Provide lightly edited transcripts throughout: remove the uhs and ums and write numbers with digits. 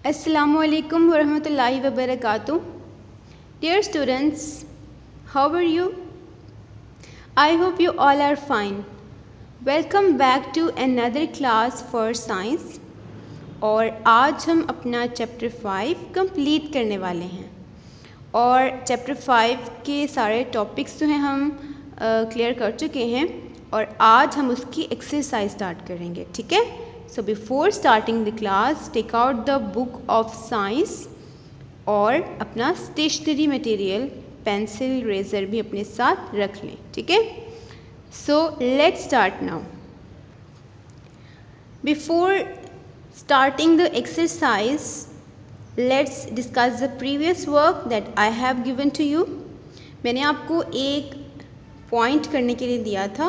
Assalamualaikum warahmatullahi wabarakatuh. Dear students, how are you? I hope you all are fine. Welcome back to another class for science. और आज हम अपना chapter 5 complete करने वाले हैं और चैप्टर 5 के सारे टॉपिक्स जो हैं हम क्लियर कर चुके हैं और आज हम उसकी एक्सरसाइज स्टार्ट करेंगे, ठीक है। So before starting the class take out the book of science और अपना स्टेशनरी मटेरियल पेंसिल रेज़र भी अपने साथ रख लें, ठीक है। So let's start now. Before starting the exercise, let's discuss the previous work that I have given to you. मैंने आपको एक पॉइंट करने के लिए दिया था,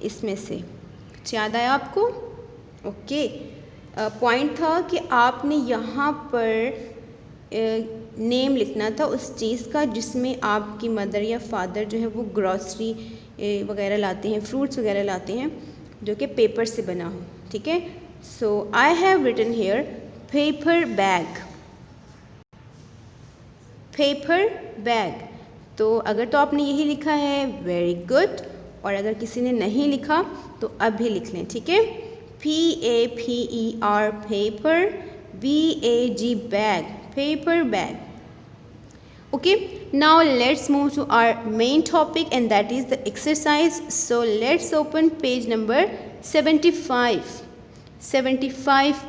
इसमें से कुछ याद आया आपको? ओके, पॉइंट था कि आपने यहाँ पर नेम लिखना था उस चीज़ का जिसमें आपकी मदर या फादर जो है वो ग्रॉसरी वगैरह लाते हैं, फ्रूट्स वगैरह लाते हैं, जो कि पेपर से बना हो, ठीक है। So I have written here paper bag. Paper bag. तो अगर तो आपने यही लिखा है very good, और अगर किसी ने नहीं लिखा तो अब भी लिख लें, ठीक है। PAPER paper, BAG bag, paper bag. Okay, now let's move to our main topic and that is the exercise. So let's open page number 75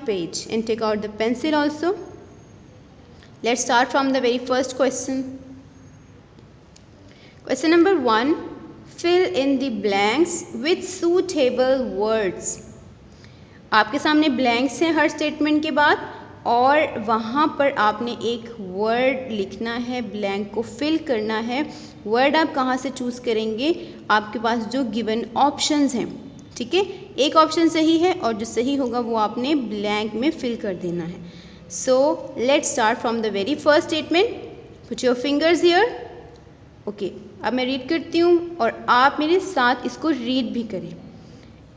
page and take out the pencil also. Let's start from the very first question. Question number 1, fill in the blanks with suitable words. आपके सामने blanks हैं हर statement के बाद और वहाँ पर आपने एक word लिखना है, blank को fill करना है। word आप कहाँ से choose करेंगे? आपके पास जो given options हैं, ठीक है। एक ऑप्शन सही है और जो सही होगा वो आपने ब्लैंक में फिल कर देना है। So let's start from the very first statement. Put your fingers here. Okay, अब मैं रीड करती हूँ और आप मेरे साथ इसको रीड भी करें।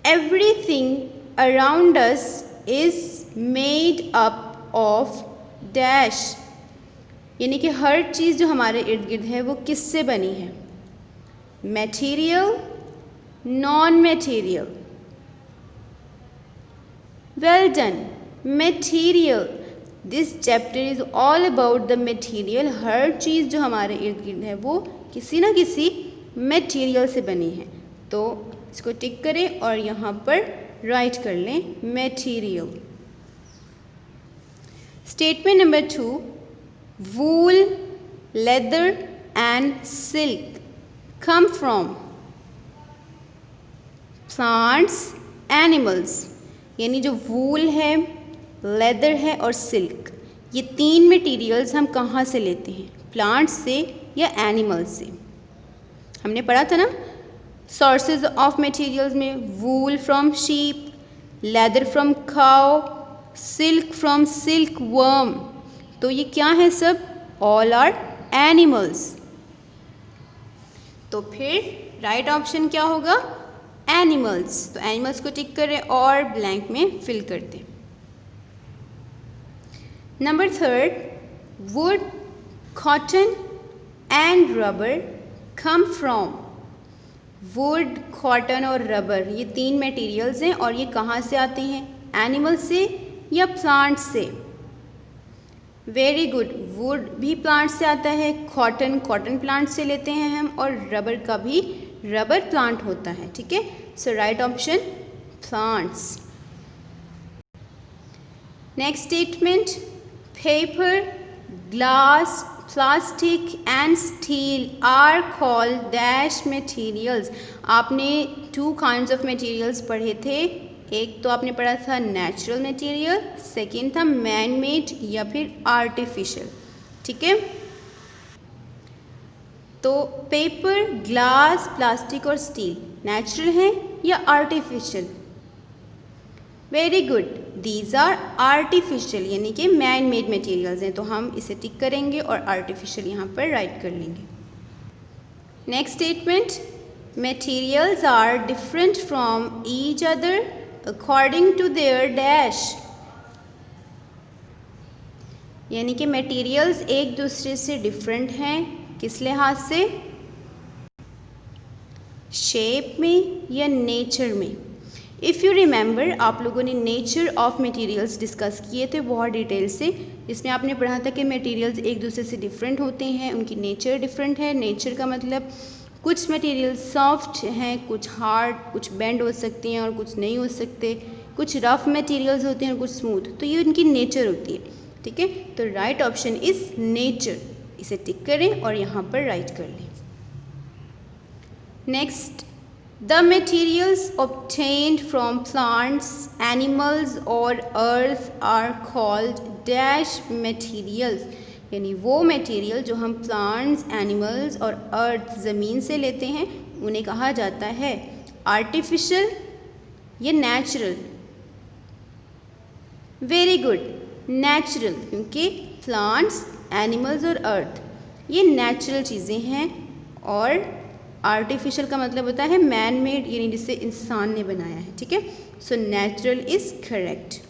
Everything around us is made up of dash, यानी कि हर चीज़ जो हमारे इर्द गिर्द है वो किससे बनी है? Material, non-material. Well done. Material. This chapter is all about the material. हर चीज़ जो हमारे इर्द गिर्द है वो किसी ना किसी मटेरियल से बनी है। तो इसको टिक करें और यहाँ पर राइट कर लें material. Statement number 2, wool, leather and silk come from plants, animals, यानी जो वूल है, लेदर है और सिल्क, ये तीन मटेरियल्स हम कहाँ से लेते हैं? प्लांट्स से या एनिमल्स से। हमने पढ़ा था ना सोर्सेज ऑफ मटेरियल्स में, wool from sheep, leather from cow, silk from silkworm. तो ये क्या है सब? All are animals. तो फिर राइट ऑप्शन क्या होगा? एनिमल्स। तो एनिमल्स को टिक करें और ब्लैंक में फिल कर दें। Number 3, would, cotton and rubber come from. Would, cotton और रबर ये तीन मटेरियल्स हैं और ये कहाँ से आते हैं? एनिमल से या प्लांट से? Very good. वुड भी प्लांट से आता है, कॉटन प्लांट से लेते हैं हम, और रबर का भी रबर प्लांट होता है, ठीक है। So right option plants. Next statement, paper, glass, plastic and steel are called dash materials. आपने 2 काइंड्स ऑफ मटेरियल्स पढ़े थे। एक तो आपने पढ़ा था नेचुरल मटेरियल, सेकेंड था मैन मेड या फिर आर्टिफिशियल, ठीक है। तो पेपर, ग्लास, प्लास्टिक और स्टील नेचुरल है या artificial? Very good, these are artificial, यानी कि मैन मेड मटेरियल्स हैं। तो हम इसे टिक करेंगे और आर्टिफिशियल यहाँ पर राइट कर लेंगे। Next statement, materials are different from each other according to their dash. यानी कि मटेरियल्स एक दूसरे से डिफरेंट हैं, किस लिहाज से? शेप में या नेचर में। इफ़ यू रिमेंबर, आप लोगों ने नेचर ऑफ मटेरियल्स डिस्कस किए थे बहुत डिटेल से, जिसमें आपने पढ़ा था कि मटेरियल्स एक दूसरे से डिफरेंट होते हैं, उनकी नेचर डिफरेंट है। नेचर का मतलब कुछ मटेरियल सॉफ्ट हैं, कुछ हार्ड, कुछ बेंड हो सकती हैं और कुछ नहीं हो सकते, कुछ रफ मटेरियल्स होते हैं और कुछ स्मूथ, तो ये उनकी नेचर होती है। ठीक है, तो राइट ऑप्शन इज़ नेचर। इसे टिक करें और यहाँ पर राइट कर लें। Next, the materials obtained from plants, animals और earth are called dash materials, यानी वो मटेरियल जो हम प्लांट्स, एनिमल्स और अर्थ ज़मीन से लेते हैं उन्हें कहा जाता है आर्टिफिशियल या नेचुरल। वेरी गुड, नेचुरल, क्योंकि प्लांट्स, एनिमल्स और अर्थ ये नेचुरल चीज़ें हैं और आर्टिफिशियल का मतलब होता है मैन मेड, यानी जिसे इंसान ने बनाया है। ठीक है, so natural is correct.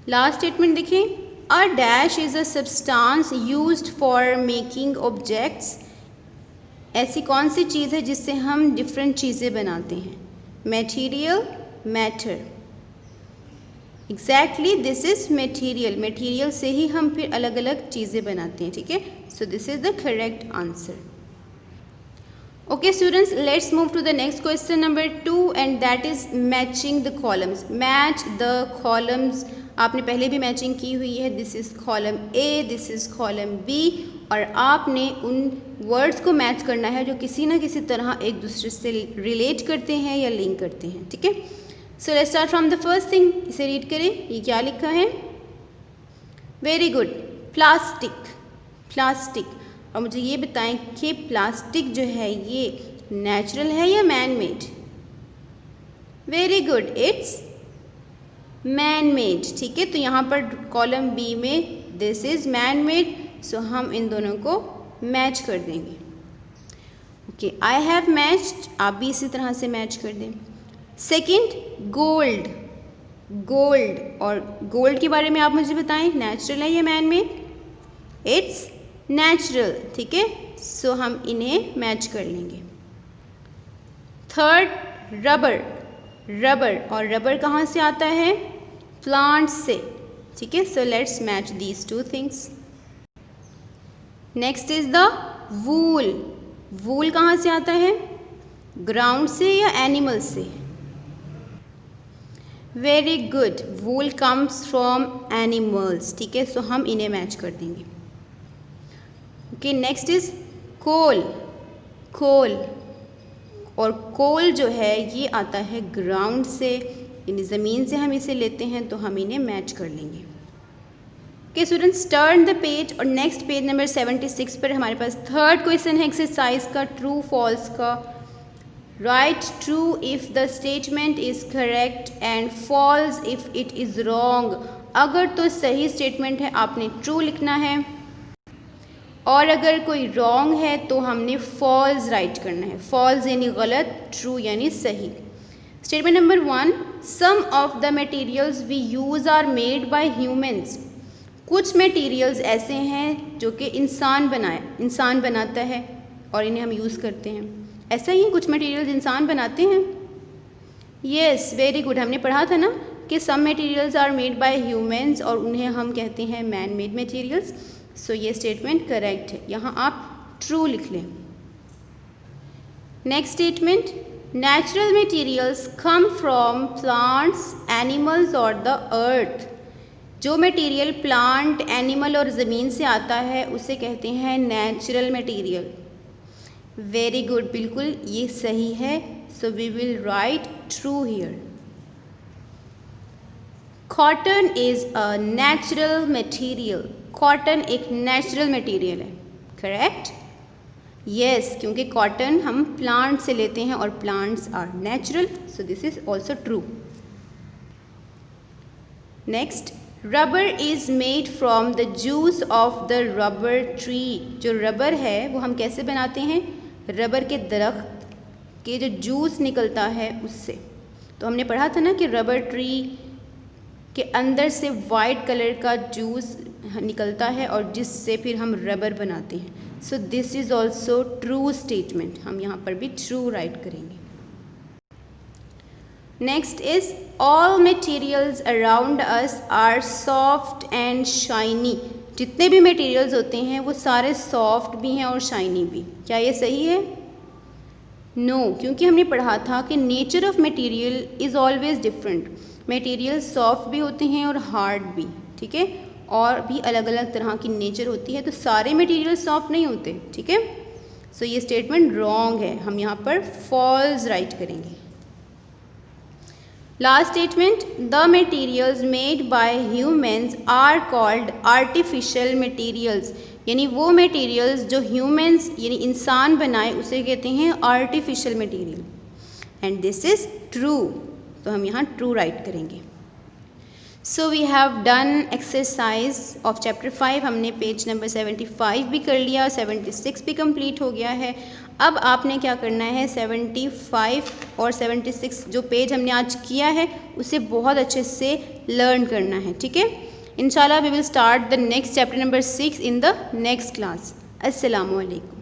Last statement देखें, a dash is a substance used for making objects. ऐसी कौन सी चीज़ है जिससे हम डिफरेंट चीज़ें बनाते हैं? Material, matter. Exactly, this is material. Material से ही हम फिर अलग अलग चीज़ें बनाते हैं। ठीक है, सो this is the correct answer. Okay students, let's move to the next question number 2 and that is matching the columns. Match the columns. आपने पहले भी मैचिंग की हुई है। This is column A, this is column B, और आपने उन words को मैच करना है जो किसी ना किसी तरह एक दूसरे से रिलेट करते हैं या लिंक करते हैं। ठीक है, so let's start from the first thing. इसे रीड करें, ये क्या लिखा है? Very good, plastic. प्लास्टिक। और मुझे ये बताएं कि प्लास्टिक जो है ये नेचुरल है या man made? Very good, it's man made. ठीक है, तो यहाँ पर कॉलम बी में दिस इज़ मैन मेड, सो हम इन दोनों को मैच कर देंगे। ओके, आई हैव मैच्ड, आप भी इसी तरह से मैच कर दें। Second, gold. गोल्ड, और गोल्ड के बारे में आप मुझे बताएं, नेचुरल है या मैन मेड? It's natural. ठीक है, सो हम इन्हें मैच कर लेंगे। Third, rubber. रबर, और रबर कहाँ से आता है? प्लांट से। ठीक है, so let's match these two things. Next is the wool. Wool कहाँ से आता है? ग्राउंड से या एनिमल से? Very good, wool comes from animals. ठीक है, सो हम इन्हें मैच कर देंगे। Okay, next is coal. Coal, और कोल जो है ये आता है ग्राउंड से, यानी ज़मीन से हम इसे लेते हैं, तो हम इन्हें मैच कर लेंगे। Okay students, turn the page, और नेक्स्ट पेज नंबर 76 पर हमारे पास थर्ड क्वेश्चन है एक्सरसाइज का, ट्रू फॉल्स का। Write true if the statement is correct and false if it is wrong. अगर तो सही स्टेटमेंट है आपने ट्रू लिखना है, और अगर कोई रॉन्ग है तो हमने फॉल्स राइट करना है। फॉल्स यानी गलत, ट्रू यानी सही। Statement number 1, some of the materials we use are made by humans. कुछ मटेरियल्स ऐसे हैं जो कि इंसान बनाता है और इन्हें हम यूज़ करते हैं। ऐसा ही कुछ मटेरियल्स इंसान बनाते हैं। येस, वेरी गुड, हमने पढ़ा था ना कि some materials are made by humans और उन्हें हम कहते हैं मैन मेड मटेरियल्स। सो ये स्टेटमेंट करेक्ट है, यहाँ आप ट्रू लिख लें। Next statement, natural materials come from plants, animals और द अर्थ। जो मटेरियल प्लांट, एनिमल और ज़मीन से आता है उसे कहते हैं नेचुरल मटेरियल। वेरी गुड, बिल्कुल ये सही है, so we will write true here. Cotton is a natural material. Cotton एक नेचुरल मटेरियल है, करेक्ट? यस, क्योंकि कॉटन हम प्लांट से लेते हैं और plants are natural, so this is also true. Next, rubber is made from the juice of the rubber tree. जो rubber है वो हम कैसे बनाते हैं? रबर के दरख्त के जो जूस निकलता है उससे। तो हमने पढ़ा था ना कि रबर ट्री कि अंदर से वाइट कलर का जूस निकलता है और जिससे फिर हम रबर बनाते हैं। So this is also true statement, हम यहाँ पर भी ट्रू राइट करेंगे। Next is all materials around us are soft and shiny. जितने भी मटेरियल्स होते हैं वो सारे सॉफ्ट भी हैं और शाइनी भी। क्या ये सही है? नो, क्योंकि हमने पढ़ा था कि nature of material is always different. Material soft भी होते हैं और हार्ड भी, ठीक है, और भी अलग अलग तरह की नेचर होती है, तो सारे मटेरियल सॉफ्ट नहीं होते, ठीक है। सो ये स्टेटमेंट रॉन्ग है, हम यहाँ पर फॉल्स राइट करेंगे। Last statement, the materials made by humans are called artificial materials, यानी वो मटेरियल्स जो ह्यूमंस यानी इंसान बनाए उसे कहते हैं artificial material, and this is true, तो हम यहाँ ट्रू राइट करेंगे। So we have done exercise of chapter 5, हमने पेज नंबर 75 भी कर लिया, 76 भी कंप्लीट हो गया है। अब आपने क्या करना है, 75 और 76 जो पेज हमने आज किया है उसे बहुत अच्छे से लर्न करना है, ठीक है। इंशाल्लाह we will start the next chapter number 6 in the next class. अस्सलामु अलैकुम।